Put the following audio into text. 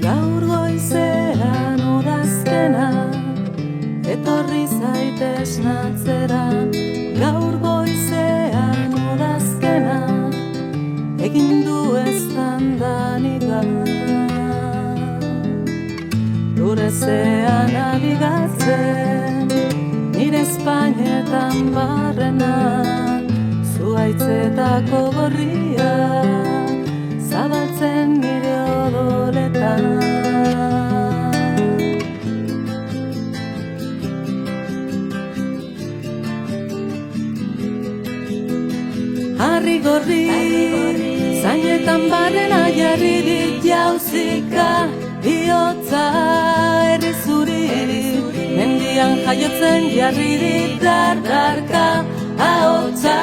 Gaur goizean udazkena, etorri zaite esnatzera. Gaur goizean udazkena, egin du eztandanik Lurezean abigatzen, nire espainetan barrena, zuhaitzetako gorria, zabaltzen nire odoletan. Harri gorri, zainetan barrena jarri dit jauzika, bihotza herri zuri, mendian jaiotzen jarri dit dardarka ahotsa.